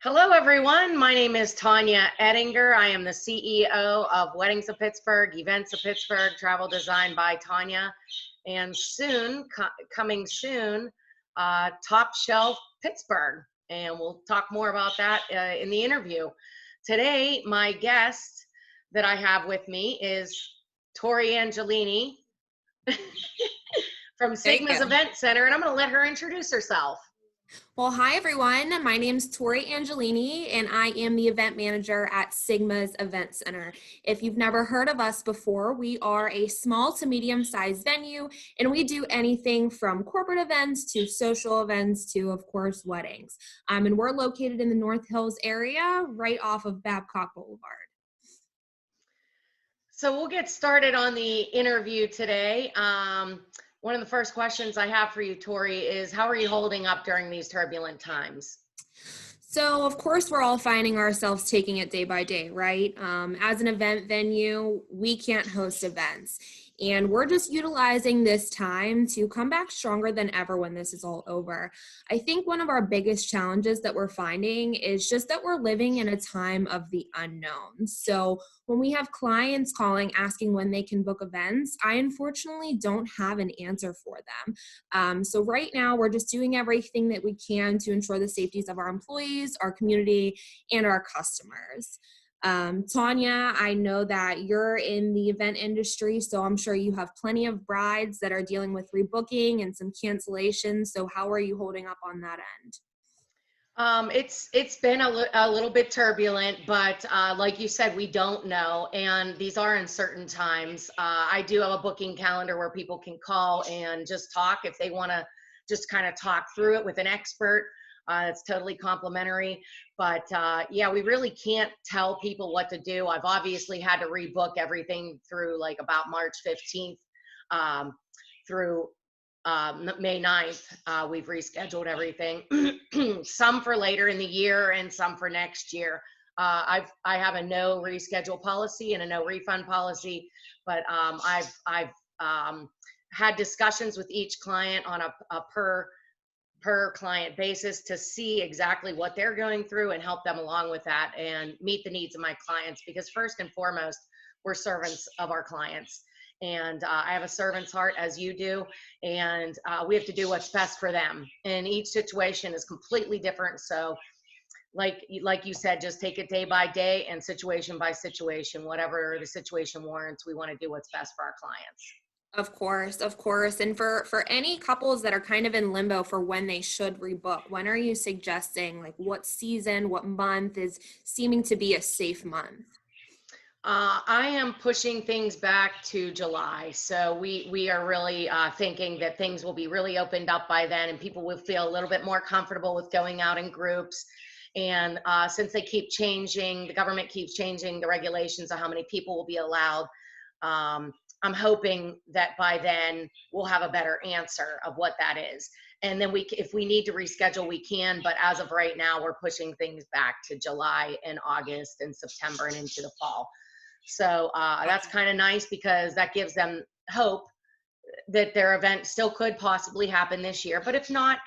Hello, everyone. My name is Tonya Edinger. I am the CEO of Weddings of Pittsburgh, Events of Pittsburgh, Travel Design by Tonya, and coming soon, Top Shelf Pittsburgh. And we'll talk more about that in the interview. Today, my guest that I have with me is Tori Angiolini from Thank Sigma's you. Event Center, and I'm going to let her introduce herself. Well, hi everyone. My name is Tori Angiolini and I am the event manager at Sigma's Event Center. If you've never heard of us before, we are a small to medium-sized venue and we do anything from corporate events to social events to, of course, weddings. And we're located in the North Hills area right off of Babcock Boulevard. So we'll get started on the interview today. One of the first questions I have for you, Tori, is how are you holding up during these turbulent times? So, of course, we're all finding ourselves taking it day by day, right? As an event venue, we can't host events. And we're just utilizing this time to come back stronger than ever when this is all over. I think one of our biggest challenges that we're finding is just that we're living in a time of the unknown. So, when we have clients calling asking when they can book events, I unfortunately don't have an answer for them. So right now, we're just doing everything that we can to ensure the safeties of our employees, our community, and our customers. Tonya, I know that you're in the event industry, so I'm sure you have plenty of brides that are dealing with rebooking and some cancellations. So how are you holding up on that end? It's been a little bit turbulent, but like you said, we don't know, and these are uncertain times. I do have a booking calendar where people can call and just talk if they want to just kind of talk through it with an expert. It's totally complimentary, but yeah, we really can't tell people what to do. I've obviously had to rebook everything through like about March 15th through May 9th. We've rescheduled everything, some for later in the year and some for next year. I have a no reschedule policy and a no refund policy, but I've had discussions with each client on a per client basis to see exactly what they're going through and help them along with that and meet the needs of my clients, because first and foremost, we're servants of our clients. And I have a servant's heart, as you do, and we have to do what's best for them. And each situation is completely different. So like you said, just take it day by day and situation by situation. Whatever the situation warrants, we want to do what's best for our clients. Of course, of course. And for any couples that are kind of in limbo for when they should rebook, when are you suggesting, like what season, what month is seeming to be a safe month? I am pushing things back to July. So we are really thinking that things will be really opened up by then and people will feel a little bit more comfortable with going out in groups. And since they keep changing, the government keeps changing the regulations of how many people will be allowed. I'm hoping that by then we'll have a better answer of what that is. And then if we need to reschedule, we can. But as of right now, we're pushing things back to July and August and September and into the fall. So that's kind of nice because that gives them hope that their event still could possibly happen this year. But if not,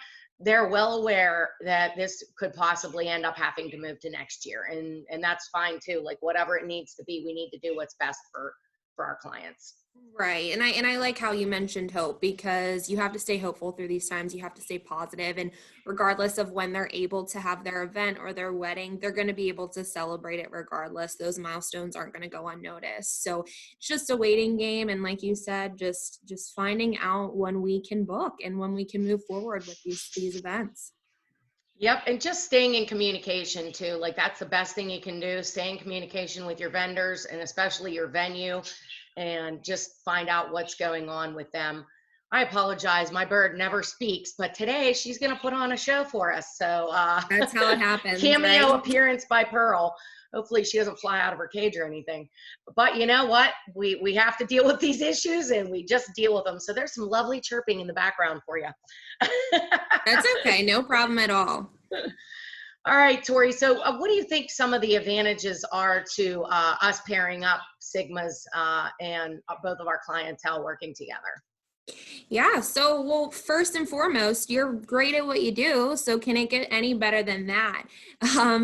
they're well aware that this could possibly end up having to move to next year. And that's fine too. Like whatever it needs to be, we need to do what's best for our clients. Right. And I like how you mentioned hope, because you have to stay hopeful through these times. You have to stay positive, and regardless of when they're able to have their event or their wedding, they're going to be able to celebrate it regardless. Those milestones aren't going to go unnoticed. So it's just a waiting game, and like you said, just finding out when we can book and when we can move forward with these events. Yep, and just staying in communication too. Like that's the best thing you can do. Stay in communication with your vendors and especially your venue, and just find out what's going on with them. I apologize, my bird never speaks, but today she's going to put on a show for us. So That's how it happens, cameo right? appearance by Pearl. Hopefully she doesn't fly out of her cage or anything. But you know what? We have to deal with these issues and we just deal with them. So there's some lovely chirping in the background for you. That's okay. No problem at all. All right, Tori. So, what do you think some of the advantages are to us pairing up Sigmas and both of our clientele working together? Yeah. So, well, first and foremost, you're great at what you do. So, can it get any better than that?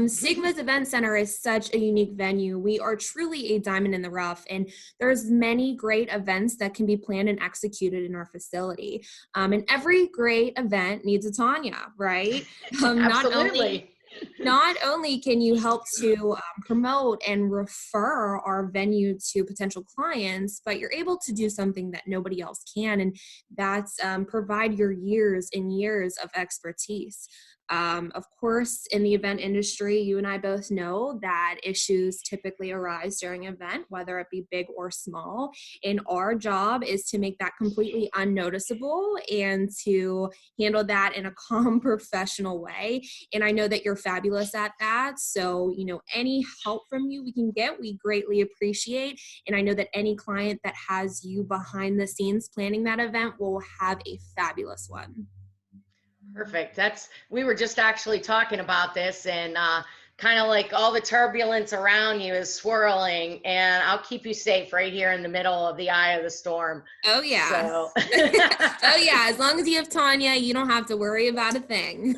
Sigma's Event Center is such a unique venue. We are truly a diamond in the rough, and there's many great events that can be planned and executed in our facility. And every great event needs a Tonya, right? Not only Absolutely. not only can you help to promote and refer our venue to potential clients, but you're able to do something that nobody else can, and that's provide your years and years of expertise. Of course, in the event industry, you and I both know that issues typically arise during an event, whether it be big or small. And our job is to make that completely unnoticeable and to handle that in a calm, professional way. And I know that you're fabulous at that. So, any help from you we can get, we greatly appreciate. And I know that any client that has you behind the scenes planning that event will have a fabulous one. Perfect. We were just actually talking about this, and kind of like all the turbulence around you is swirling, and I'll keep you safe right here in the middle of the eye of the storm. Oh, yeah. So Oh, yeah. As long as you have Tonya, you don't have to worry about a thing.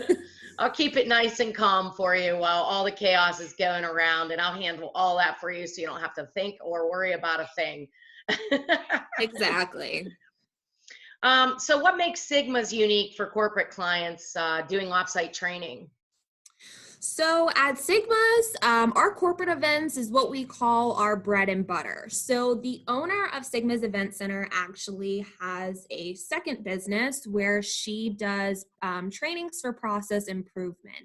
I'll keep it nice and calm for you while all the chaos is going around, and I'll handle all that for you so you don't have to think or worry about a thing. Exactly. So what makes Sigma's unique for corporate clients doing offsite training? So at Sigma's, our corporate events is what we call our bread and butter. So the owner of Sigma's Event Center actually has a second business where she does trainings for process improvement.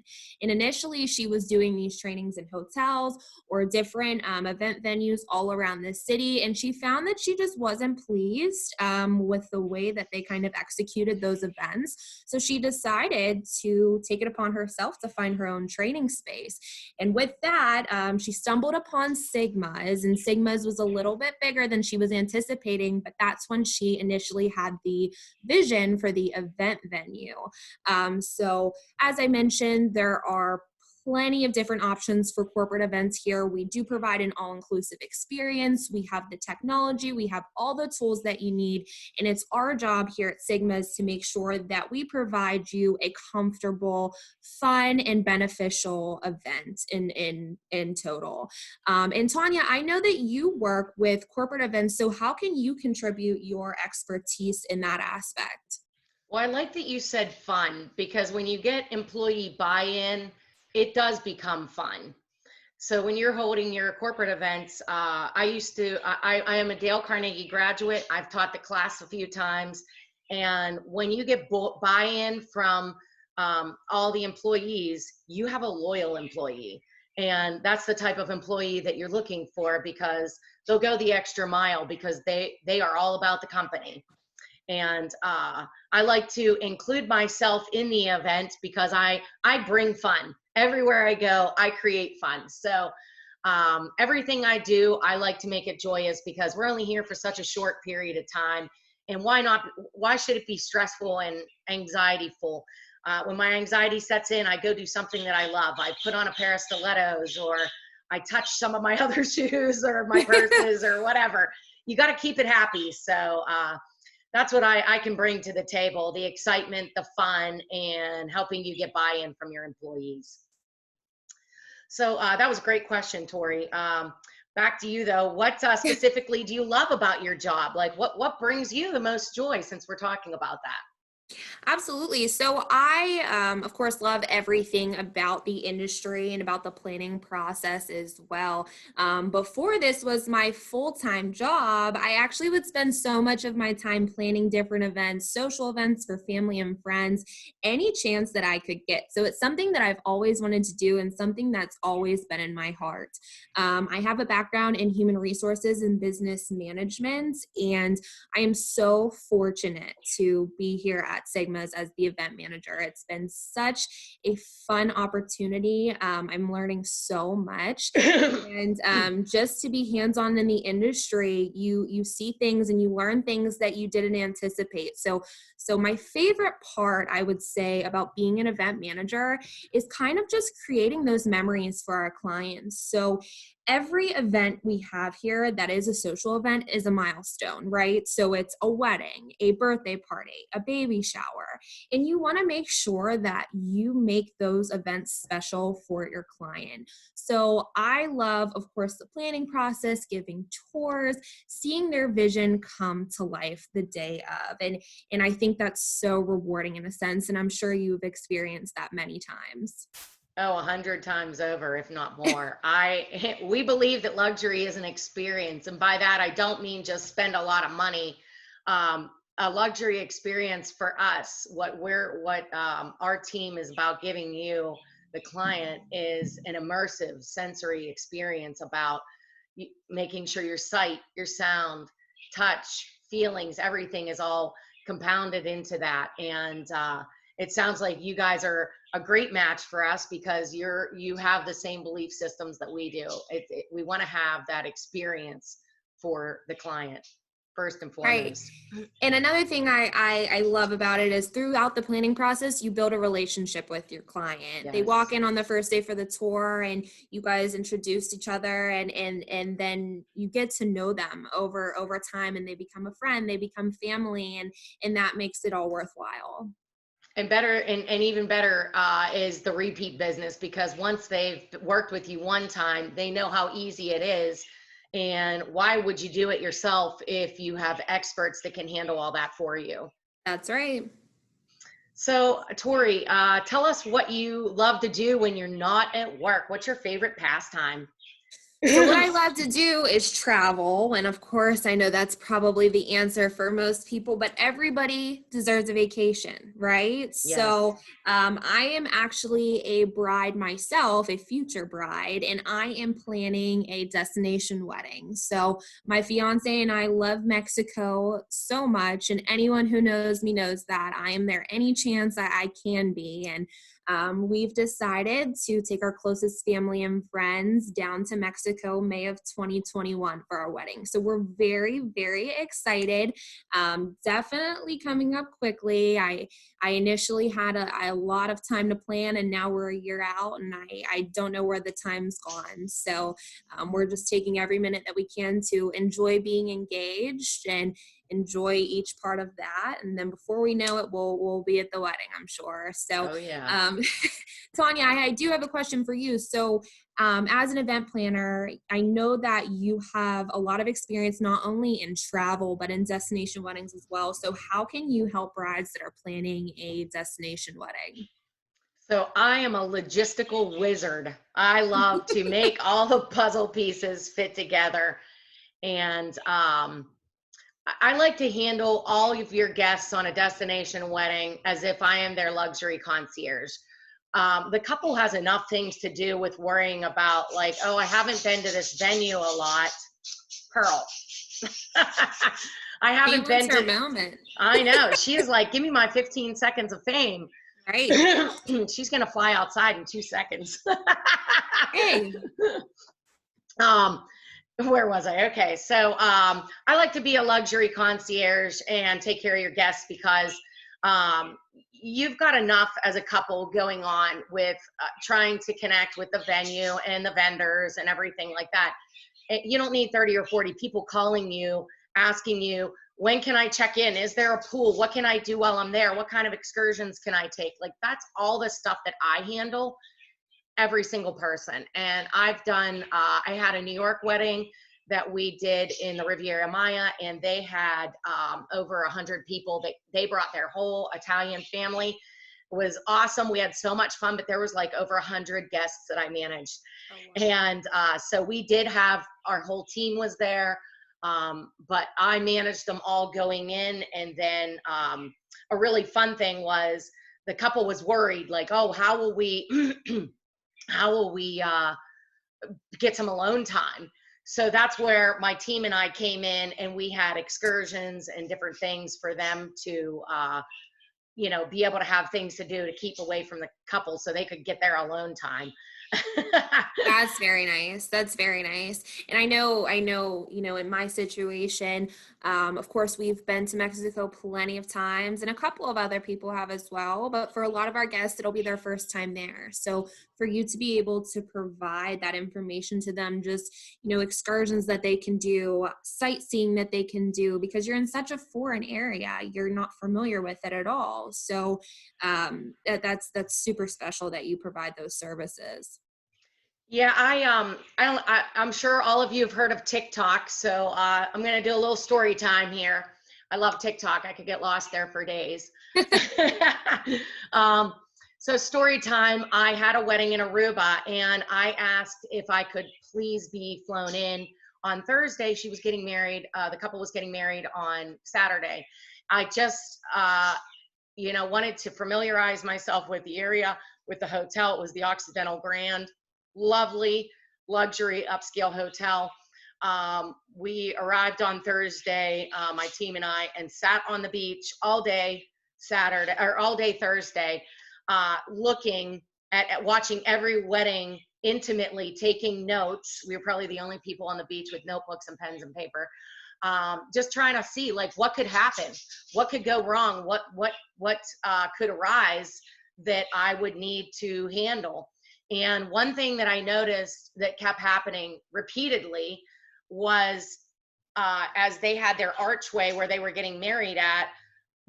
And initially, she was doing these trainings in hotels or different event venues all around the city. And she found that she just wasn't pleased with the way that they kind of executed those events. So she decided to take it upon herself to find her own training space. And with that, she stumbled upon Sigma's, and Sigma's was a little bit bigger than she was anticipating, but that's when she initially had the vision for the event venue. So as I mentioned, there are plenty of different options for corporate events here. We do provide an all-inclusive experience. We have the technology, we have all the tools that you need, and it's our job here at Sigma's to make sure that we provide you a comfortable, fun, and beneficial event in total. And Tonya, I know that you work with corporate events, so how can you contribute your expertise in that aspect? Well, I like that you said fun, because when you get employee buy-in, it does become fun. So when you're holding your corporate events, I am a Dale Carnegie graduate. I've taught the class a few times. And when you get buy-in from all the employees, you have a loyal employee. And that's the type of employee that you're looking for, because they'll go the extra mile because they are all about the company. And I like to include myself in the event because I bring fun everywhere I go. I create fun. So everything I do, I like to make it joyous, because we're only here for such a short period of time. And why should it be stressful and anxiety full? When my anxiety sets in, I go do something that I love. I put on a pair of stilettos, or I touch some of my other shoes or my purses or whatever. You got to keep it happy. So that's what I can bring to the table: the excitement, the fun, and helping you get buy-in from your employees. So that was a great question, Tori. Back to you though. What specifically do you love about your job? Like what brings you the most joy, since we're talking about that? Absolutely. So I, of course, love everything about the industry and about the planning process as well. Before this was my full-time job, I actually would spend so much of my time planning different events, social events for family and friends, any chance that I could get. So it's something that I've always wanted to do and something that's always been in my heart. I have a background in human resources and business management, and I am so fortunate to be here at Sigma's as the event manager. It's been such a fun opportunity. I'm learning so much. And just to be hands-on in the industry, you see things and you learn things that you didn't anticipate. So my favorite part, I would say, about being an event manager is kind of just creating those memories for our clients. So every event we have here that is a social event is a milestone, right? So it's a wedding, a birthday party, a baby shower, and you want to make sure that you make those events special for your client. So I love, of course, the planning process, giving tours, seeing their vision come to life the day of. And I think that's so rewarding in a sense, and I'm sure you've experienced that many times. Oh, 100 times over, if not more. We believe that luxury is an experience. And by that, I don't mean just spend a lot of money. A luxury experience for us, what our team is about giving you, the client, is an immersive sensory experience about making sure your sight, your sound, touch, feelings, everything is all compounded into that. And it sounds like you guys are a great match for us because you have the same belief systems that we do. We want to have that experience for the client first and foremost. Right. And another thing I love about it is throughout the planning process, you build a relationship with your client. Yes. They walk in on the first day for the tour and you guys introduce each other and then you get to know them over time and they become a friend, they become family, and that makes it all worthwhile. And better, and even better is the repeat business, because once they've worked with you one time, they know how easy it is. And why would you do it yourself if you have experts that can handle all that for you? That's right. So, Tori, tell us what you love to do when you're not at work. What's your favorite pastime? So what I love to do is travel. And of course, I know that's probably the answer for most people, but everybody deserves a vacation, right? Yes. So I am actually a bride myself, a future bride, and I am planning a destination wedding. So my fiance and I love Mexico so much, and anyone who knows me knows that I am there any chance that I can be. And we've decided to take our closest family and friends down to Mexico May of 2021 for our wedding. So we're very, very excited. Definitely coming up quickly. I initially had a lot of time to plan, and now we're a year out, and I don't know where the time's gone. So we're just taking every minute that we can to enjoy being engaged and enjoy each part of that, and then before we know it, we'll be at the wedding, I'm sure. So, oh yeah. Tonya, I do have a question for you. So, as an event planner, I know that you have a lot of experience not only in travel but in destination weddings as well. So, how can you help brides that are planning a destination wedding? So I am a logistical wizard. I love to make all the puzzle pieces fit together, and I like to handle all of your guests on a destination wedding as if I am their luxury concierge. The couple has enough things to do with worrying about, like, oh, I haven't been to this venue a lot. Pearl. I haven't been to. Moment. I know. She is like, give me my 15 seconds of fame. Right. She's going to fly outside in 2 seconds. Hey. Where was I? Okay. So I like to be a luxury concierge and take care of your guests because you've got enough as a couple going on with trying to connect with the venue and the vendors and everything like that. You don't need 30 or 40 people calling you, asking you, when can I check in? Is there a pool? What can I do while I'm there? What kind of excursions can I take? Like, that's all the stuff that I handle, every single person. And I've done, I had a New York wedding that we did in the Riviera Maya, and they had over 100 people. They brought their whole Italian family. It was awesome. We had so much fun, but there was like over 100 guests that I managed. Oh, wow. And so we did have, our whole team was there, but I managed them all going in. And then a really fun thing was the couple was worried, like, oh, how will we get some alone time? So that's where my team and I came in, and we had excursions and different things for them to, be able to have things to do to keep away from the couples so they could get their alone time. That's very nice. That's very nice. And I know, in my situation, of course, we've been to Mexico plenty of times, and a couple of other people have as well. But for a lot of our guests, it'll be their first time there. So for you to be able to provide that information to them, just, excursions that they can do, sightseeing that they can do, because you're in such a foreign area, you're not familiar with it at all. So that's super special that you provide those services. Yeah, I'm sure all of you have heard of TikTok, so I'm gonna do a little story time here. I love TikTok. I could get lost there for days. um, so story time. I had a wedding in Aruba, and I asked if I could please be flown in on Thursday. She was getting married. The couple was getting married on Saturday. I just, wanted to familiarize myself with the area, with the hotel. It was the Occidental Grand. Lovely luxury upscale hotel. We arrived on Thursday, my team and I, and sat on the beach all day Saturday, or all day Thursday, looking at watching every wedding intimately, taking notes. We were probably the only people on the beach with notebooks and pens and paper, just trying to see like what could happen, what could go wrong, what could arise that I would need to handle. And one thing that I noticed that kept happening repeatedly was as they had their archway where they were getting married at,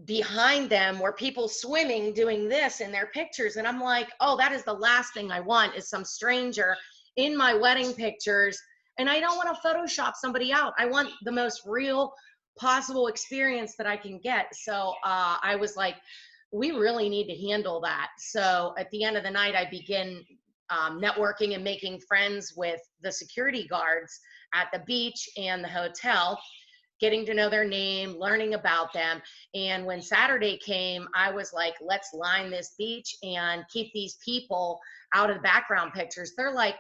behind them were people swimming doing this in their pictures. And I'm like, oh, that is the last thing I want, is some stranger in my wedding pictures. And I don't want to Photoshop somebody out. I want the most real possible experience that I can get. So I was like, we really need to handle that. So at the end of the night, I begin networking and making friends with the security guards at the beach and the hotel, getting to know their name, learning about them. And when Saturday came, I was like, let's line this beach and keep these people out of the background pictures. They're like,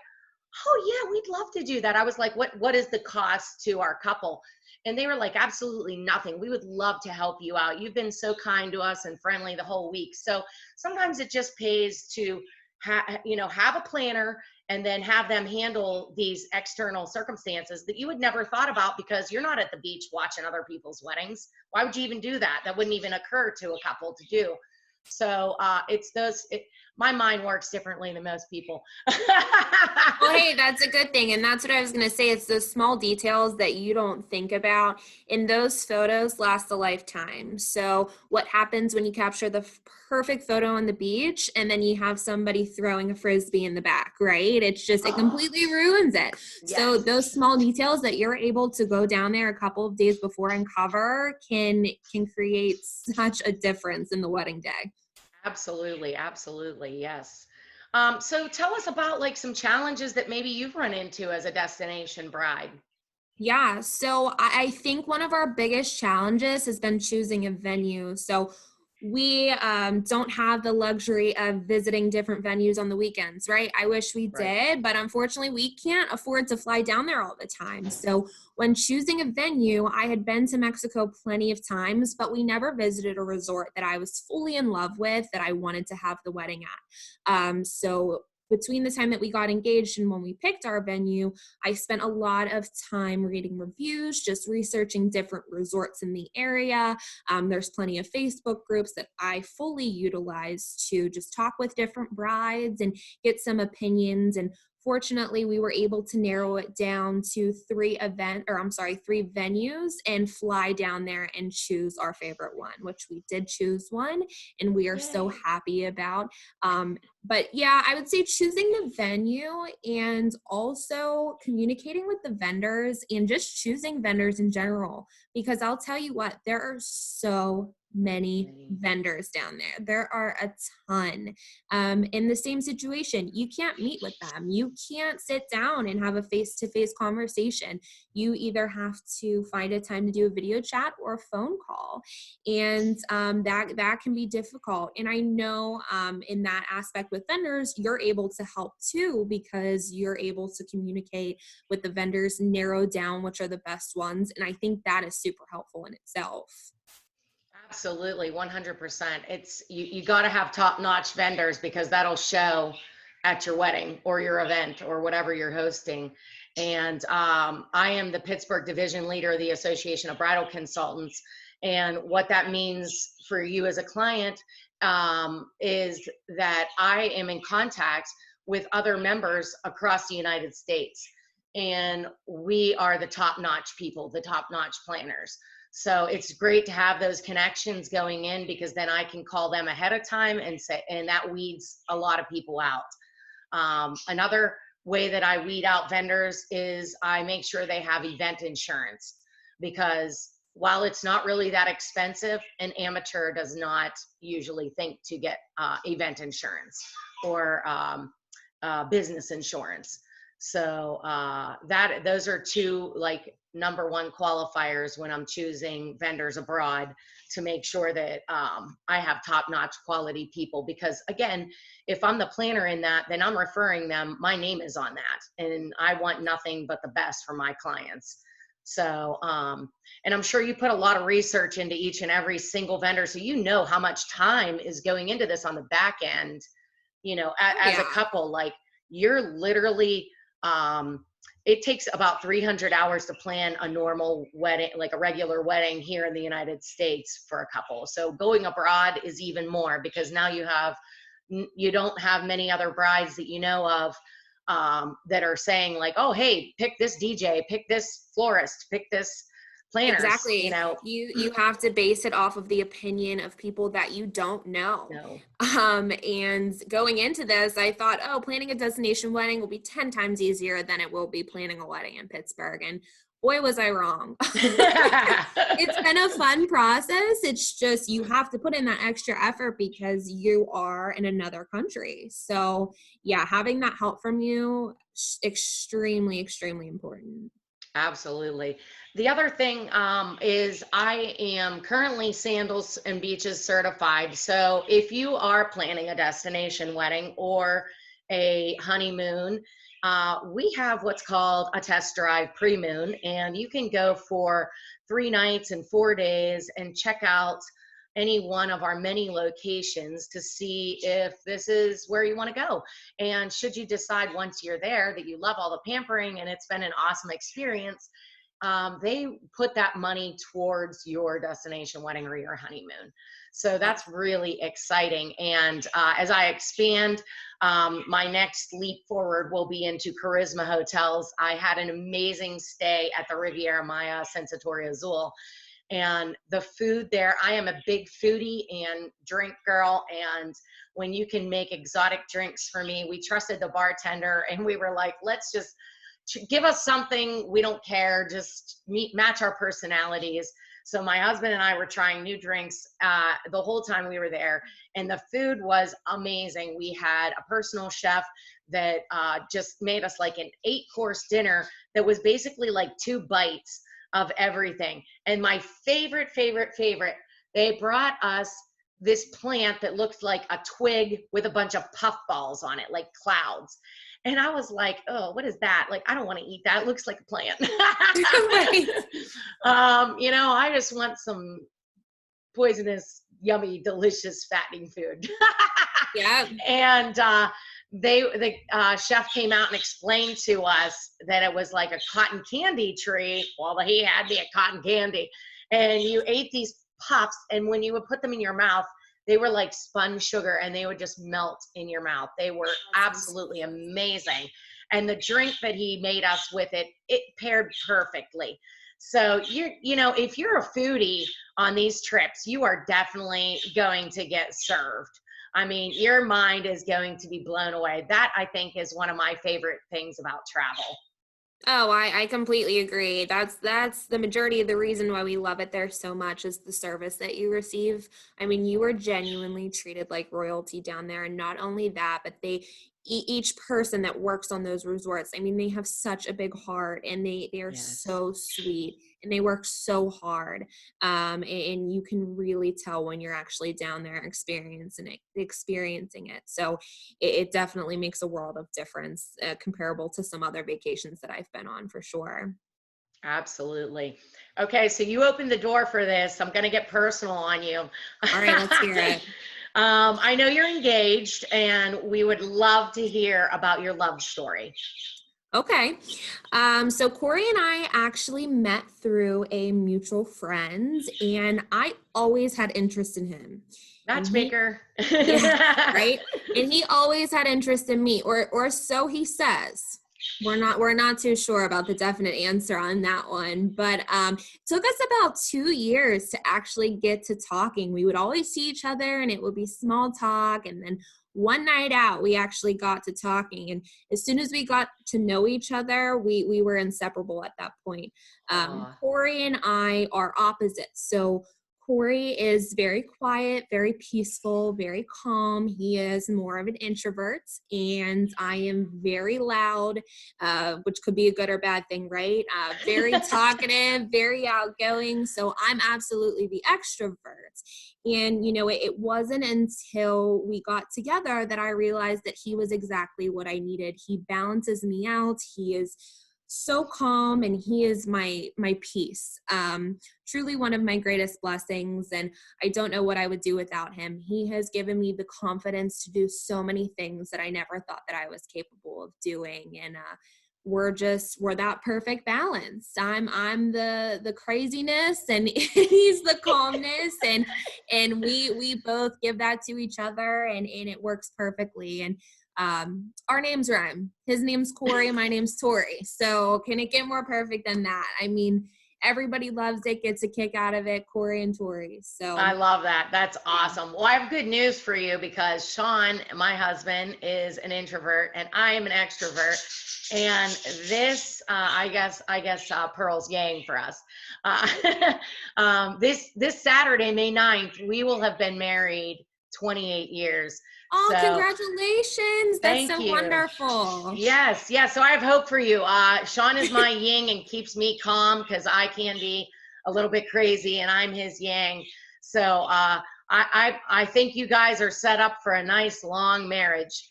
oh yeah, we'd love to do that. I was like, what is the cost to our couple? And they were like, absolutely nothing. We would love to help you out. You've been so kind to us and friendly the whole week. So sometimes it just pays to have a planner and then have them handle these external circumstances that you would never thought about, because you're not at the beach watching other people's weddings. Why would you even do that? That wouldn't even occur to a couple to do. So my mind works differently than most people. Well, hey, that's a good thing. And that's what I was going to say. It's those small details that you don't think about. And those photos last a lifetime. So what happens when you capture the perfect photo on the beach and then you have somebody throwing a Frisbee in the back, right? It's just, it completely ruins it. Yes. So those small details that you're able to go down there a couple of days before and cover can create such a difference in the wedding day. Absolutely. Absolutely. Yes. So tell us about like some challenges that maybe you've run into as a destination bride. Yeah, so I think one of our biggest challenges has been choosing a venue. So we don't have the luxury of visiting different venues on the weekends, right? I wish we did, but unfortunately we can't afford to fly down there all the time. So when choosing a venue, I had been to Mexico plenty of times, but we never visited a resort that I was fully in love with, that I wanted to have the wedding at. So between the time that we got engaged and when we picked our venue, I spent a lot of time reading reviews, just researching different resorts in the area. There's plenty of Facebook groups that I fully utilize to just talk with different brides and get some opinions. And fortunately, we were able to narrow it down to three venues and fly down there and choose our favorite one, which we did choose one, and we are so happy about. But yeah, I would say choosing the venue and also communicating with the vendors and just choosing vendors in general, because I'll tell you what, there are so many vendors down there. There are a ton. In the same situation, you can't meet with them. You can't sit down and have a face-to-face conversation. You either have to find a time to do a video chat or a phone call. And that can be difficult. And I know in that aspect with vendors, you're able to help too, because you're able to communicate with the vendors, narrow down which are the best ones. And I think that is super helpful in itself. Absolutely, 100%. It's you got to have top-notch vendors because that'll show at your wedding or your event or whatever you're hosting. And I am the Pittsburgh division leader of the Association of Bridal Consultants. And what that means for you as a client is that I am in contact with other members across the United States. And we are the top-notch people, the top-notch planners. So it's great to have those connections going in because then I can call them ahead of time and say, and that weeds a lot of people out. Another way that I weed out vendors is I make sure they have event insurance because while it's not really that expensive, an amateur does not usually think to get event insurance or business insurance. So those are two like number one qualifiers when I'm choosing vendors abroad to make sure that I have top-notch quality people. Because again, if I'm the planner in that, then I'm referring them, my name is on that. And I want nothing but the best for my clients. So, and I'm sure you put a lot of research into each and every single vendor. So you know how much time is going into this on the back end, you know, as a couple, like you're literally, it takes about 300 hours to plan a normal wedding, like a regular wedding here in the United States for a couple. So going abroad is even more because now you don't have many other brides that you know of that are saying like, oh, hey, pick this DJ, pick this florist, pick this planners. Exactly. You know, you have to base it off of the opinion of people that you don't know. no. And going into this, I thought, oh, planning a destination wedding will be 10 times easier than it will be planning a wedding in Pittsburgh. And boy, was I wrong. It's been a fun process. It's just, you have to put in that extra effort because you are in another country. So yeah, having that help from you, extremely, extremely important. Absolutely. The other thing is I am currently Sandals and Beaches certified. So if you are planning a destination wedding or a honeymoon, we have what's called a test drive pre-moon, and you can go for 3 nights and 4 days and check out any one of our many locations to see if this is where you want to go. And should you decide once you're there that you love all the pampering and it's been an awesome experience, they put that money towards your destination wedding or your honeymoon. So that's really exciting. And as I expand, my next leap forward will be into Charisma hotels. I had an amazing stay at the Riviera Maya Sensatori Azul. And the food there, I am a big foodie and drink girl. And when you can make exotic drinks for me, we trusted the bartender and we were like, let's just give us something. We don't care. Just match our personalities. So my husband and I were trying new drinks the whole time we were there. And the food was amazing. We had a personal chef that just made us like an 8-course dinner that was basically like 2 bites of everything. And my favorite, they brought us this plant that looked like a twig with a bunch of puffballs on it, like clouds. And I was like, oh, what is that? Like, I don't want to eat that. It looks like a plant. Right. You know, I just want some poisonous, yummy, delicious, fattening food. Yeah. And the chef came out and explained to us that it was like a cotton candy tree. Well, he had me at cotton candy. And you ate these puffs, and when you would put them in your mouth, they were like spun sugar, and they would just melt in your mouth. They were absolutely amazing. And the drink that he made us with it paired perfectly. So you know, if you're a foodie on these trips, you are definitely going to get served. I mean, your mind is going to be blown away. That, I think, is one of my favorite things about travel. Oh, I completely agree. That's the majority of the reason why we love it there so much is the service that you receive. I mean, you are genuinely treated like royalty down there. And not only that, but each person that works on those resorts, I mean, they have such a big heart and they are Yes. so sweet and they work so hard. And you can really tell when you're actually down there experiencing it. So it definitely makes a world of difference comparable to some other vacations that I've been on for sure. Absolutely. Okay, so you opened the door for this. I'm going to get personal on you. All right, let's hear it. I know you're engaged, and we would love to hear about your love story. Okay. So Corey and I actually met through a mutual friend, and I always had interest in him. And he, Matchmaker. yeah, right. And he always had interest in me, or so he says. We're not too sure about the definite answer on that one, but it took us about 2 years to actually get to talking. We would always see each other, and it would be small talk, and then one night out, we actually got to talking. And as soon as we got to know each other, we were inseparable at that point. Aw. Corey and I are opposites. So Corey is very quiet, very peaceful, very calm. He is more of an introvert, and I am very loud, which could be a good or bad thing, right? Very talkative, very outgoing. So I'm absolutely the extrovert. And, it wasn't until we got together that I realized that he was exactly what I needed. He balances me out. He is so calm, and he is my peace. Truly one of my greatest blessings, and I don't know what I would do without him. He has given me the confidence to do so many things that I never thought that I was capable of doing, and we're that perfect balance. I'm the craziness, and he's the calmness, and we both give that to each other, and it works perfectly. And our names rhyme. His name's Corey, my name's Tori. So can it get more perfect than that? I mean, everybody loves it, gets a kick out of it, Corey and Tori. So I love that. That's awesome. Well, I have good news for you because Sean, my husband, is an introvert and I am an extrovert. And this, Pearl's yang for us. Uh, this Saturday, May 9th, we will have been married 28 years. oh, So congratulations. That's thank so you. wonderful. Yes, yes. So I have hope for you. Sean is my yin and keeps me calm because I can be a little bit crazy, and I'm his yang. So I think you guys are set up for a nice long marriage.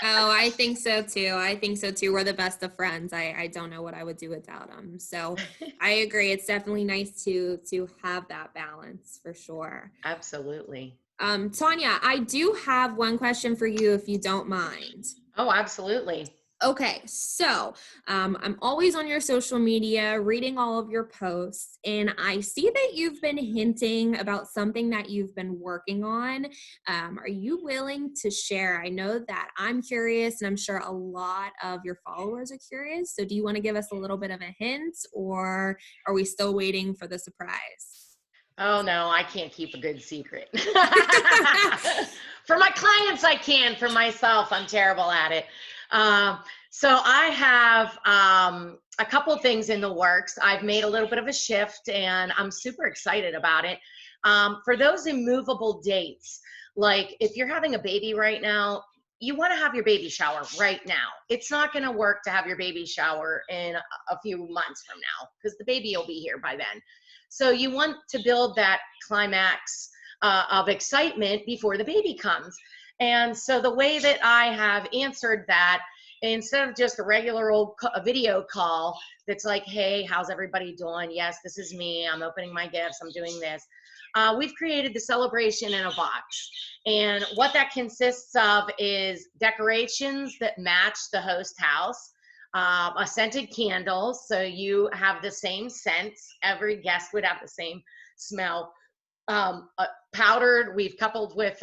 Oh, I think so too. I think so too. We're the best of friends. I don't know what I would do without them. So I agree. It's definitely nice to have that balance for sure. Absolutely. Tonya, I do have one question for you if you don't mind. Oh, absolutely. Okay, so I'm always on your social media, reading all of your posts, and I see that you've been hinting about something that you've been working on. Are you willing to share? I know that I'm curious, and I'm sure a lot of your followers are curious. So do you want to give us a little bit of a hint, or are we still waiting for the surprise? Oh no, I can't keep a good secret. For my clients, I can. For myself, I'm terrible at it. So I have a couple things in the works. I've made a little bit of a shift, and I'm super excited about it. For those immovable dates, like if you're having a baby right now, you want to have your baby shower right now. It's not going to work to have your baby shower in a few months from now because the baby will be here by then. So you want to build that climax of excitement before the baby comes. And so the way that I have answered that, instead of just a regular old video call that's like, hey, how's everybody doing? Yes, this is me. I'm opening my gifts. I'm doing this. We've created the celebration in a box. And what that consists of is decorations that match the host house, a scented candle, so you have the same scents. Every guest would have the same smell. Powdered, we've coupled with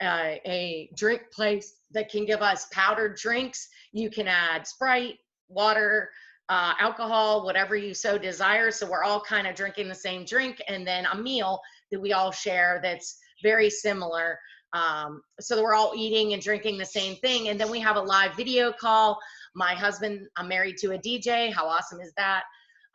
a drink place that can give us powdered drinks. You can add Sprite, water, alcohol, whatever you so desire. So we're all kind of drinking the same drink, and then a meal that we all share that's very similar. So that we're all eating and drinking the same thing. And then we have a live video call. My husband, I'm married to a DJ. How awesome is that?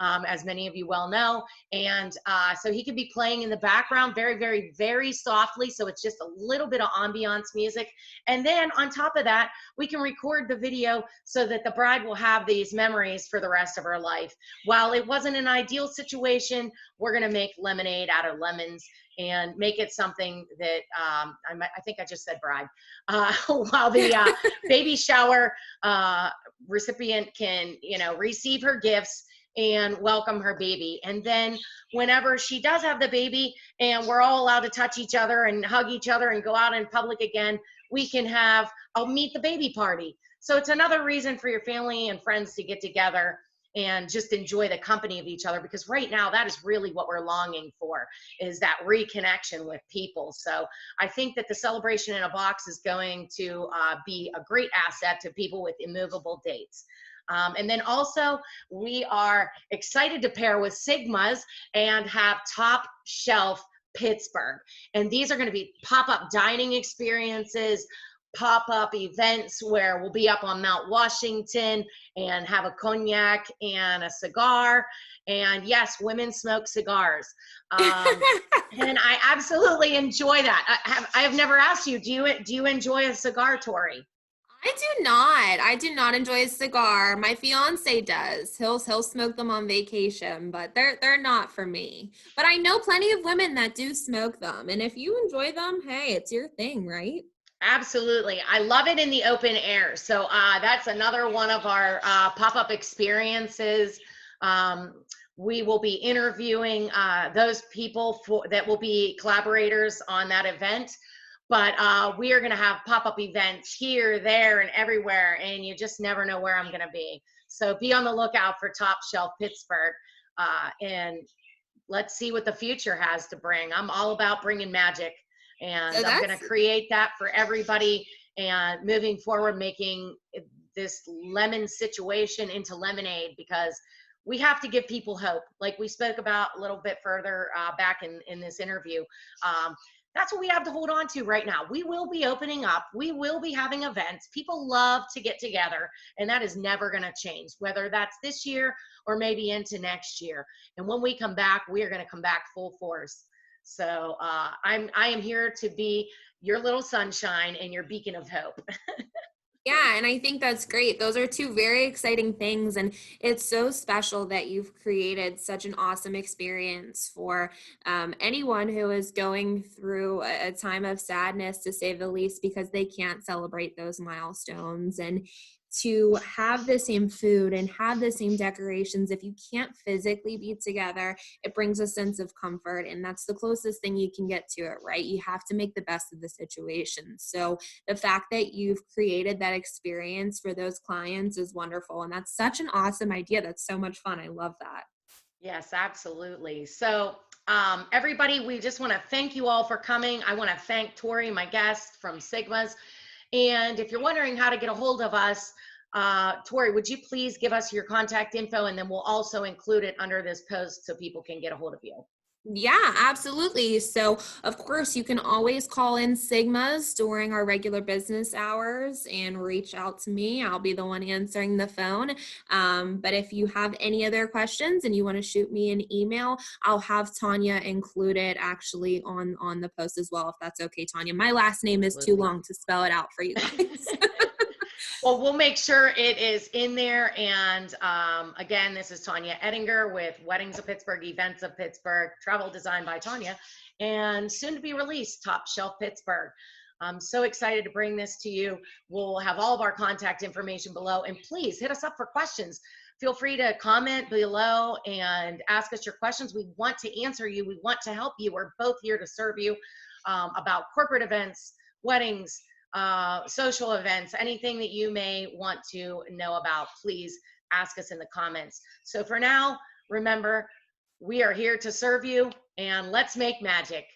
As many of you well know. And so he could be playing in the background very, very, very softly. So it's just a little bit of ambiance music. And then on top of that, we can record the video so that the bride will have these memories for the rest of her life. While it wasn't an ideal situation, we're going to make lemonade out of lemons and make it something that I think I just said bride. While the baby shower recipient can, receive her gifts and welcome her baby. And then whenever she does have the baby and we're all allowed to touch each other and hug each other and go out in public again, we can have a meet the baby party. So it's another reason for your family and friends to get together and just enjoy the company of each other, because right now that is really what we're longing for, is that reconnection with people. So I think that the celebration in a box is going to be a great asset to people with immovable dates. And then also we are excited to pair with Sigma's and have Top Shelf Pittsburgh. And these are going to be pop-up dining experiences, pop-up events where we'll be up on Mount Washington and have a cognac and a cigar. And yes, women smoke cigars. And I absolutely enjoy that. I have never asked you, do you enjoy a cigar, Tori? I do not enjoy a cigar. My fiance does. He'll smoke them on vacation, but they're not for me. But I know plenty of women that do smoke them. And if you enjoy them, hey, it's your thing, right? Absolutely. I love it in the open air. So that's another one of our pop-up experiences. We will be interviewing those people that will be collaborators on that event. But we are going to have pop-up events here, there, and everywhere, and you just never know where I'm going to be. So be on the lookout for Top Shelf Pittsburgh, and let's see what the future has to bring. I'm all about bringing magic, and So I'm going to create that for everybody, and moving forward, making this lemon situation into lemonade, because we have to give people hope, like we spoke about a little bit further back in this interview. That's what we have to hold on to right now. We will be opening up. We will be having events. People love to get together, and that is never going to change, whether that's this year or maybe into next year. And when we come back, we are going to come back full force. So I am here to be your little sunshine and your beacon of hope. Yeah, and I think that's great. Those are two very exciting things. And it's so special that you've created such an awesome experience for anyone who is going through a time of sadness, to say the least, because they can't celebrate those milestones. And to have the same food and have the same decorations, if you can't physically be together, it brings a sense of comfort. And that's the closest thing you can get to it, right? You have to make the best of the situation. So the fact that you've created that experience for those clients is wonderful. And that's such an awesome idea. That's so much fun. I love that. Yes, absolutely. So everybody, we just want to thank you all for coming. I want to thank Tori, my guest from Sigma's. And if you're wondering how to get a hold of us, Tori, would you please give us your contact info, and then we'll also include it under this post so people can get a hold of you. Yeah, absolutely. So, of course, you can always call in Sigma's during our regular business hours and reach out to me. I'll be the one answering the phone. But if you have any other questions and you want to shoot me an email, I'll have Tonya included actually on the post as well, if that's okay, Tonya. My last name is too long to spell it out for you guys. Well, we'll make sure it is in there. And again, this is Tonya Edinger with Weddings of Pittsburgh, Events of Pittsburgh, Travel Design by Tonya, and soon to be released, Top Shelf Pittsburgh. I'm so excited to bring this to you. We'll have all of our contact information below, and please hit us up for questions. Feel free to comment below and ask us your questions. We want to answer you. We want to help you. We're both here to serve you about corporate events, weddings, social events, anything that you may want to know about, please ask us in the comments. So for now, remember, we are here to serve you, and let's make magic.